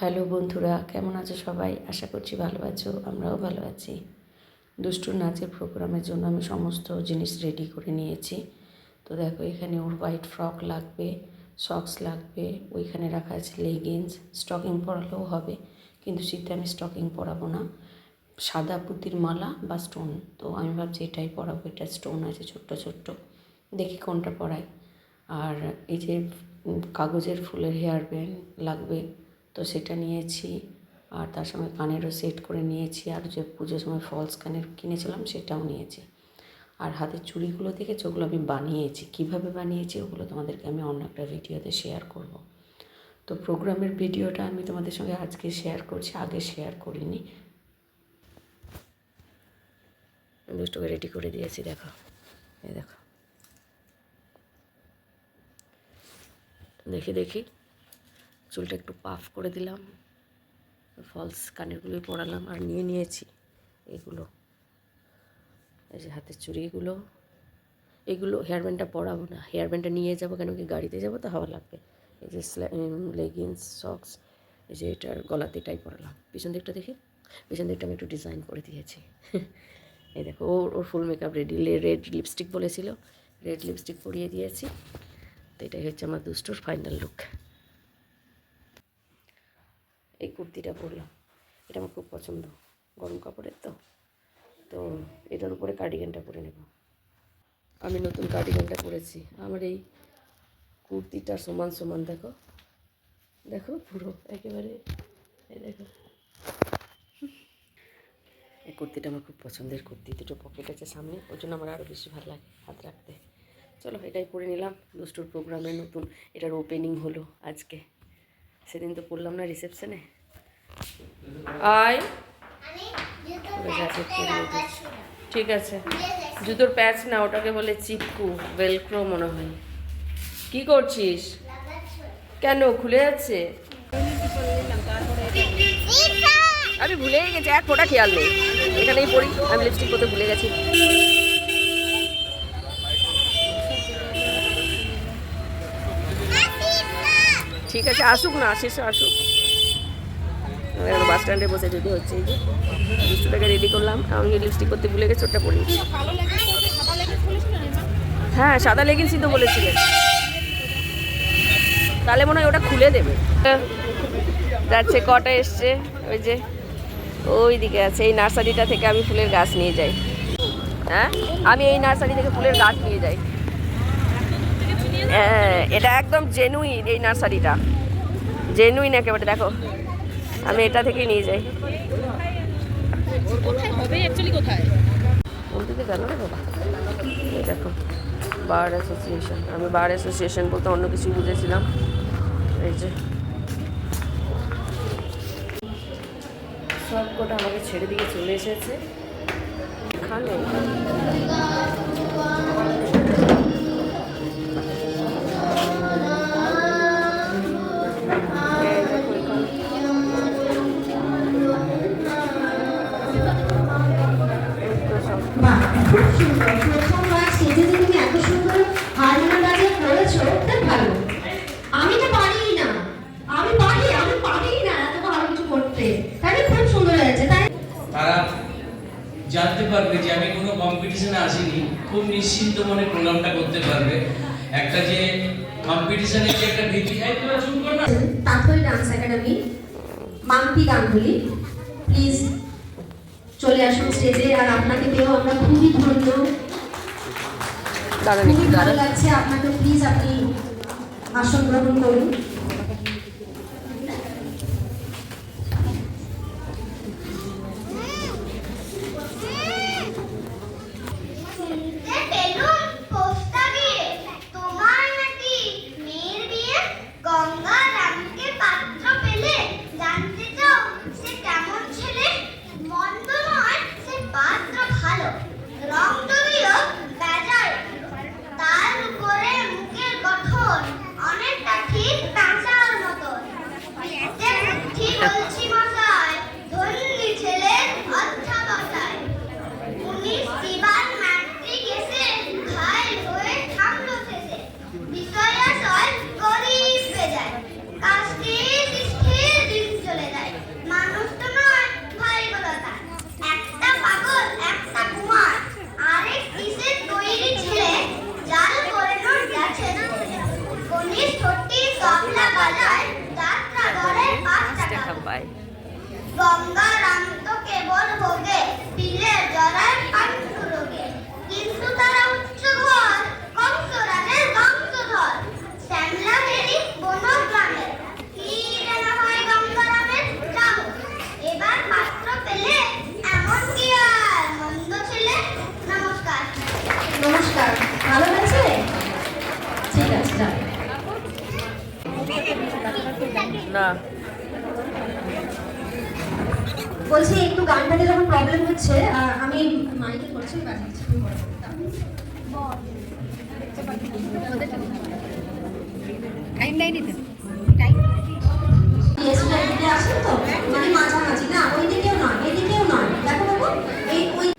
Hello বন্ধুরা, কেমন আছো সবাই? আশা করছি ভালো আছো, আমরাও ভালো আছি। দুষ্টুর নাচের প্রোগ্রামের জন্য আমি সমস্ত জিনিস রেডি করে নিয়েছি। তো দেখো, এখানে ওর হোয়াইট ফ্রক লাগবে, সক্স লাগবে, ওইখানে রাখা আছে লেগিংস, স্টকিং পরালেও হবে, কিন্তু শীতে আমি স্টকিং পরাবো না। সাদা পুঁতির মালা বা স্টোন, তো আমি ভাবছি এটাই পরাবো। এটা স্টোন আছে ছোট্ট ছোট্ট, দেখি কোনটা পরাই। আর এই যে কাগজের ফুলের হেয়ার ব্যান্ড লাগবে, তো সেটা নিয়েছি। আর তার সঙ্গে কানেরও সেট করে নিয়েছি, আর যে পুজোর সময় ফলস কানের কিনেছিলাম সেটাও নিয়েছি। আর হাতের চুড়িগুলো দেখেছি, ওগুলো আমি বানিয়েছি। কীভাবে বানিয়েছি ওগুলো তোমাদেরকে আমি অন্য একটা ভিডিওতে শেয়ার করব। তো প্রোগ্রামের ভিডিওটা আমি তোমাদের সঙ্গে আজকে শেয়ার করছি, আগে শেয়ার করিনি। দুষ্টুকে রেডি করে দিয়েছি, দেখো, এই দেখো, দেখি চুলটা একটু পাফ করে দিলাম, ফলস কানেরগুলোই পরালাম। আর নিয়েছি এগুলো, এই যে হাতের চুড়িগুলো। এগুলো হেয়ার ব্যান্ডটা পরাবো না, হেয়ার ব্যান্ডটা নিয়ে যাবো, কেন কি গাড়িতে যাবো তো হাওয়া লাগবে। এই যে লেগিংস, সক্স, এই যে এটার গলাতে এটাই পরালাম। পিছন দিকটা দেখি, পিছন দিকটা আমি একটু ডিজাইন করে দিয়েছি। এই দেখো, ওর full makeup ready. Red lipstick বলেছিল, রেড লিপস্টিক পরিয়ে দিয়েছি। তো এটাই হচ্ছে আমার দুষ্টুর ফাইনাল লুক। এই কুর্তিটা পরলাম, এটা আমার খুব পছন্দ, গরম কাপড়ের তো এটার উপরে কার্ডিগানটা পরে নেব। আমি নতুন কার্ডিগানটা পরেছি, আমার এই কুর্তিটার সমান সমান। দেখো দেখো, পুরো একেবারে, এই দেখো। এই কুর্তিটা আমার খুব পছন্দের কুর্তি, দুটো পকেট আছে সামনে, ওই জন্য আমার আরও বেশি ভালো লাগে হাত রাখতে। চলো, এটাই পরে নিলাম। দুষ্টুর প্রোগ্রামে নতুন এটার ওপেনিং হলো আজকে। সেদিন তো পড়লাম না রিসেপশনে। ঠিক আছে, জুতোর প্যাচ না, ওটাকে বলে চিপকু, ভেলক্রো মনে হয়। কি করছিস? কেন খুলে যাচ্ছে? আমি ভুলেই গেছি, এক ফোঁটা খেয়াল নেই। এখানেই পড়ি, আমি লিপস্টিক করতে ভুলে গেছি। ঠিক আছে, আসুক না, শেষে আসুক। বাস স্ট্যান্ডে বসে যদি হচ্ছে, এই যে দুষ্টুটাকে রেডি করলাম। আমি লিপস্টিক করতে ভুলে গেছি, ওটা পরি। হ্যাঁ, সাদা লেগিংসই তো বলেছিলেন, তাহলে মনে হয় ওটা খুলে দেবে। যাচ্ছে, কটা এসছে, ওই যে ওই দিকে আছে। এই নার্সারিটা থেকে আমি ফুলের গাছ নিয়ে যাই। হ্যাঁ, আমি এই নার্সারি থেকে ফুলের গাছ নিয়ে যাই। হ্যাঁ, এটা একদম জেনুইন, এই নার্সারিটা জেনুইন একেবারে। দেখো, আমি এটা থেকেই নিয়ে যাই। কোন দিকে গেল রে বাবা? এই দেখো, বার অ্যাসোসিয়েশন। আমি বার অ্যাসোসিয়েশন বলতে অন্য কিছুই বুঝেছিলাম। এই যে সব কটা আমাকে ছেড়ে দিয়ে চলে এসেছে। এখানে আমি তো পারি না, আমি পারি না এত ভালো কিছু করতে। তাই খুব সুন্দর হয়েছে। তাই তারা জানতে পারবে যে আমি কোনো কম্পিটিশনে আসিনি, খুব নিশ্চিন্ত মনে প্রোগ্রামটা করতে পারবে। একটা যে কম্পিটিশনের যে একটা ভীতি, তাৎক্ষণিক dance academy, Mampi Ganguly, please চলে আসুন স্টেজে। আর আপনাকে পেয়েও আমরা খুবই ধন্য, খুবই ভালো লাগছে আপনাকে। প্লিজ আপনি আসন গ্রহণ করুন। তার উপরে মুখের গঠন অনেকটা ঠিক বলছি একটু গানটাতে যখন প্রবলেম হচ্ছে আমি মাইকে করছি বাজিয়েছি এদিকে আসেন তো মানে মাঝামাঝি না ওইদিকেও নয় এদিকেও নয় দেখো বাবু এই ওই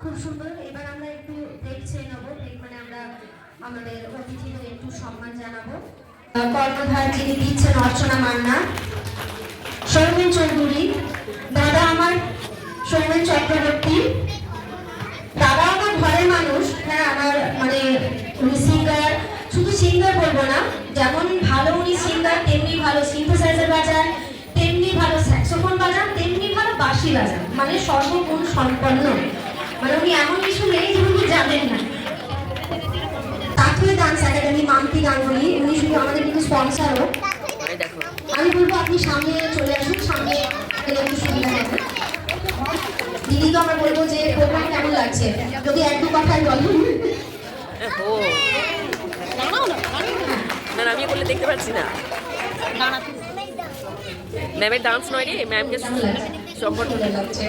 খুব সুন্দর এবার আমরা একটু দেখছে নেব মানে আমরা আমাদের অতিথিদের একটু সম্মান জানাবো কর্ণধার যিনি দিচ্ছেন অর্চনা মান্না সৌমেন চৌধুরী দাদা আমার সৌমেন চক্রবর্তী দাদা আমার ঘরের মানুষ হ্যাঁ আমার মানে উনি সিঙ্গার শুধু সিঙ্গার বলবো না যেমন ভালো উনি সিঙ্গার তেমনি ভালো সিনথেসাইজার বাজান তেমনি ভালো স্যাক্সোফোন বাজান তেমনি ভালো বাঁশি বাজান মানে সর্বগুণ সম্পন্ন মানে উনি এমন কিছু নেই যে উনি জানেন না তাঁতুয়া ডান্স একাডেমি মাম্পি গাঙ্গুলি উনি শুধু আমাদের কিন্তু স্পন্সরও আমি বলবো আপনি সামনে চলে আসুন সামনে এলে একটু সুবিধা হবে দিদিকে আমরা বলবো যে প্রোগ্রাম কেমন লাগছে যদি এক দু কথায় বলুন না আমি করলে দেখতে পাচ্ছি না ম্যামের ডান্স নয় রে ম্যামকে সম্পর্ক লাগছে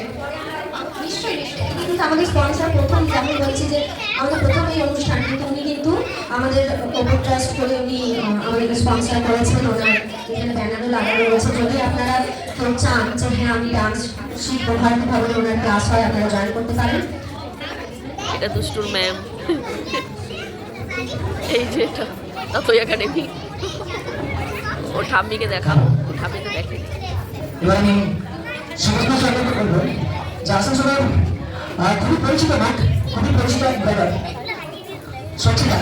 নিশ্চয়ই নিশ্চয়ই কিন্তু আমাদের স্পন্সর প্রথম আমি বলছি যে আমাদের প্রথম এই অনুষ্ঠান কিন্তু উনি কিন্তু আমাদের ওপর ট্রাস্ট করে উনি আমাদেরকে স্পন্সর করেছেন ওনার এখানে ব্যানারও লাগানো রয়েছে যদি আপনারা কেউ চান যে হ্যাঁ আমি ডান্স শিখবো ভারতী ভবনে ওনার ক্লাস হয় আপনারা জয়েন করতে পারেন এটা দুষ্টুর ম্যাম এই যে এটা তাঁতুয়া একাডেমি ওর ঠাম্মিকে দেখাবো ওর ঠাম্মিকে দেখে এবার আমি সমস্ত স্বাগত করবো যে আসানসোলের খুবই পরিচিত মাঠ খুবই পরিচিত এক ব্যাপার সচিতা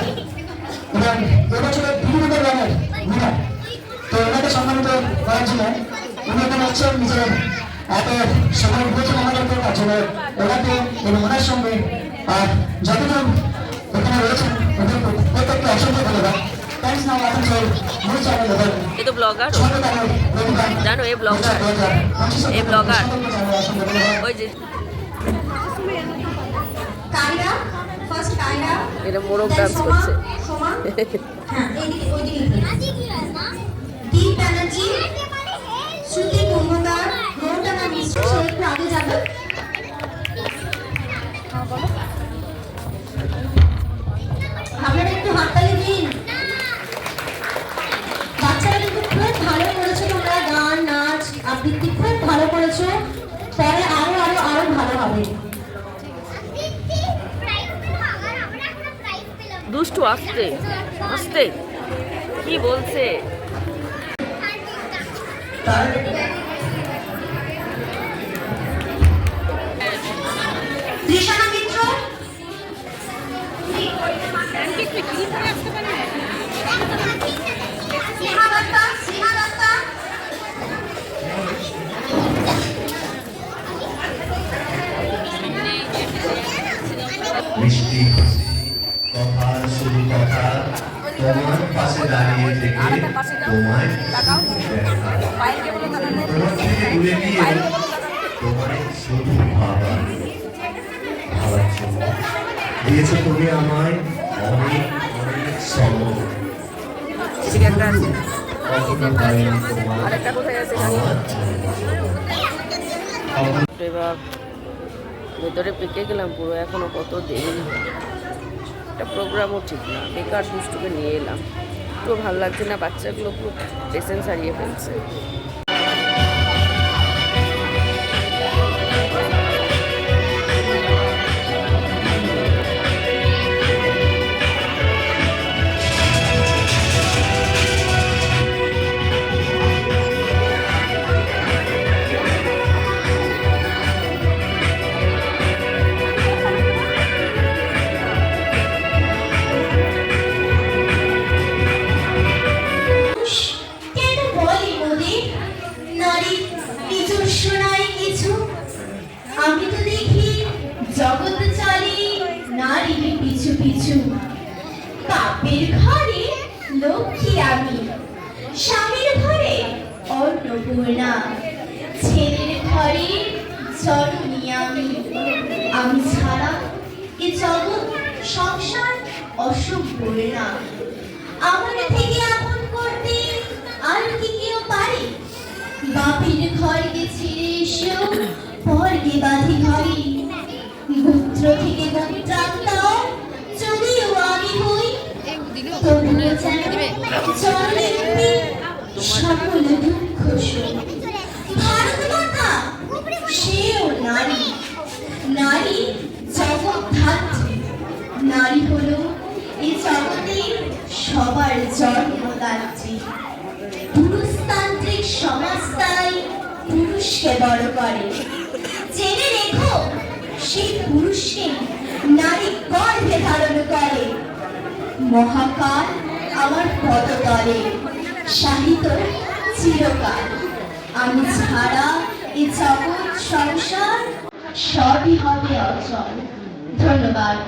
এবং এবছরের বিভিন্ন গ্রামের উইনার তো ওনাকে সম্মানিত করার জন্য উনি এখানে হচ্ছেন নিজের এত সময় দিয়েছেন আমাদেরকে তার জন্য ওনাকে এবং ওনার সঙ্গে যতজন এখানে রয়েছেন ওদের প্রত্যেককে অসংখ্য ধন্যবাদ থ্যাংকস নাও আসানসোল নিউজ চ্যানেল এবং এ তো ব্লগার জানো এ ব্লগার ওই যে কায়রা ফার্স্ট কায়রা এটা মোরগ ডান্স করছে সোমা হ্যাঁ এইদিকে ওইদিকে দীপ ব্যানার্জি শ্রুতি কুম্ভকার মৌটানা মিশ্র সে একটু আগে যাবে আপনারা একটু হাততালি দিন বাচ্চারা কিন্তু খুব ভালো করেছো তোমরা গান নাচ আবৃত্তি খুব ভালো করেছো পরে আরো আরো আরো ভালো হবে দুষ্টু আস্তে আস্তে কি বলছে ত্রিশানা মিত্র স্নেহা দত্তা মিষ্টি কথা শুধু কথা তোমার পাশে দাঁড়িয়ে থেকে তোমায় দেখা তোমার থেকে দূরে গিয়ে করবে আমায় অনেক অনেক সময়। এদিকে একটা আছে, কখনো পাইনি তোমার আরেকটা কোথায় আছে জানি না। আমার কখনো এবার ভেতরে পেকে গেলাম পুরো, এখনো কত দেরি। একটা প্রোগ্রামও ঠিক না, বেকার দুষ্টুকে নিয়ে এলাম। তো ভালো লাগছে না, বাচ্চাগুলো পুরো পেশেন্স হারিয়ে ফেলছে। কেন বলে মোদের নারী নিজস্ব নাই কিছু? আমি তো দেখি জগৎ চলে নারীর পিছু পিছু। বাপের ঘরে লক্ষ্মী আমি, স্বামীর ঘরে অন্নপূর্ণা, ছেলের ঘরে জননী আমি। আমি ছাড়া এ জগৎ সংসার অসম্পূর্ণা। আমার থেকে আপন করতে আর কি কেউ পারে? বাপের ঘরকে ছেড়ে এসেও পরকে বাঁধি ঘরে। গোত্র থেকে গোত্রান্তর যদিও আমি হই, তবুও যেন জননীরূপে সকল দুঃখ সই। ভারত মাতা সেও নারী, নারী জগৎ ধাত্রী। নারী হলো এই জগতে সবার জন্মদাত্রী। পুরুষতান্ত্রিক সমাজ তাই পুরুষকে বড় করে। জেনে রেখো সেই পুরুষকে নারী গর্ভে ধারণ করে। মহাকাল আমার পদতলে সাহিত্য চিরকাল। আমি ছাড়া এই জগৎ সংসার সবই হবে অচল। ধন্যবাদ।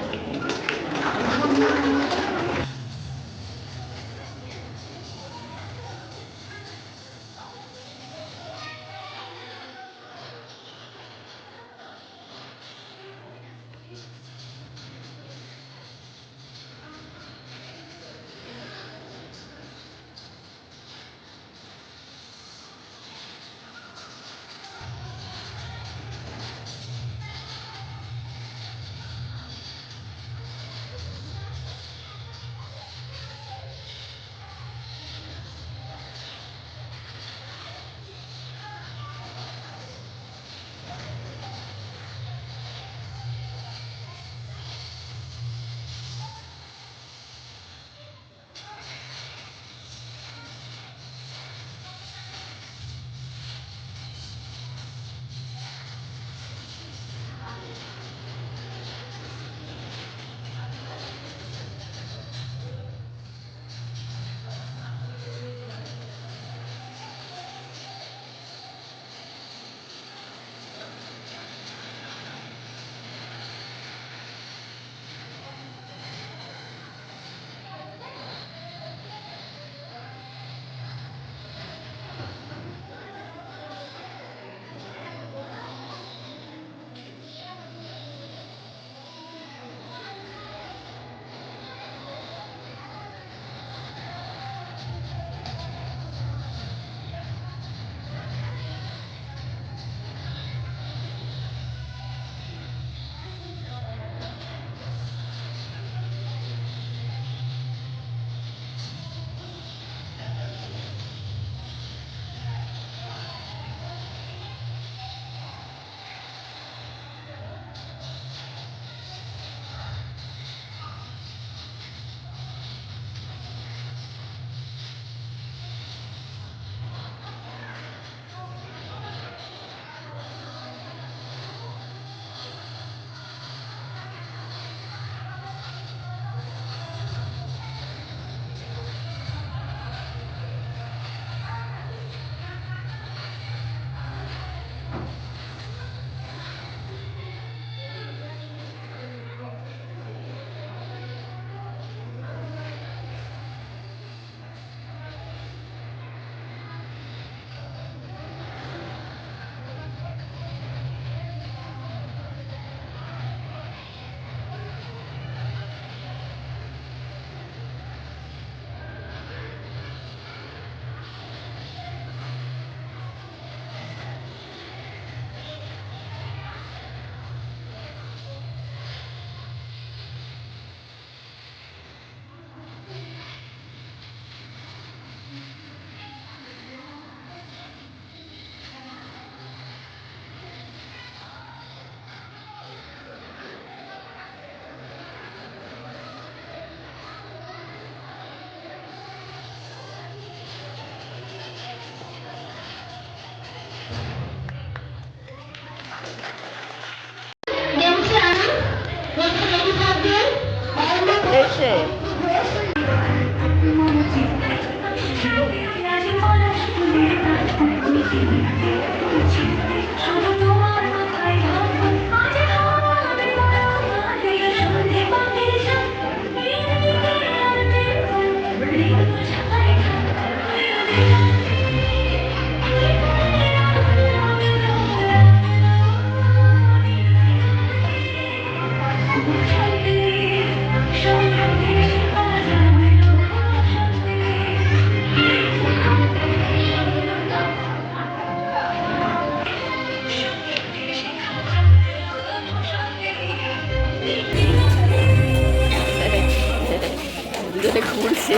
দুজনে ঘুরছে।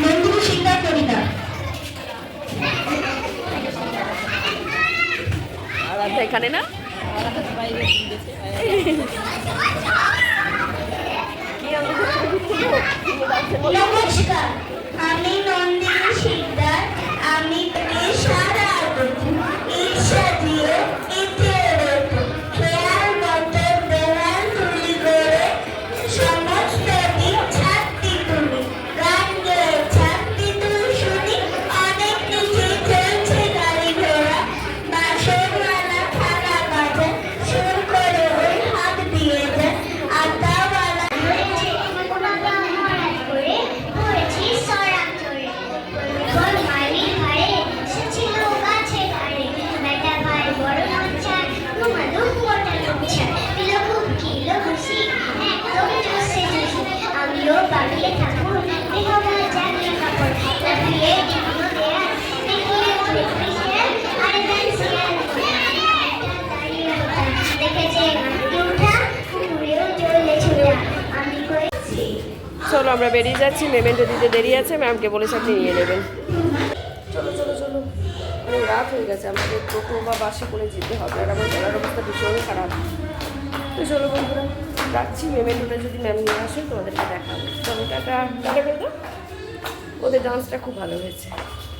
নন্দিনী সিকদার কবিতা। আর আধা এখানে না কি আমি নমস্কার, আমি নন্দিনী সিকদার। আমি সারা ঈর্ষা দিয়ে খেয়াল মতো বেড়াল তুলি করে সমস্ত দিক ছাড়তি তুমি গান গেয়ে ছাড়তি তুমি শুনি অনেক নিচে চলছে গাড়ি ঘোড়া বাসের মালা থানা বাজে সুর করে ওই হাত দিয়ে যায় আড্ডাওয়ালা বাড়িয়ে থাকুন চলো আমরা বেরিয়ে যাচ্ছি, মেমেন্টো দিতে দেরি আছে, ম্যামকে বলেছে আপনি নিয়ে নেবেন। চলো চলো চলো, অনেক রাত হয়ে গেছে, আমাদের টোটো বা বাসে করে যেতে হবে, আর আমার গলার অবস্থা ভীষণই খারাপ। তো চলো বন্ধুরা, যাচ্ছি, মেমেন্টোটা যদি ম্যাম নিয়ে আসে তোমাদেরকে দেখাবো। চলো টাটা, টাটা করে দাও। ওদের ডান্সটা খুব ভালো হয়েছে।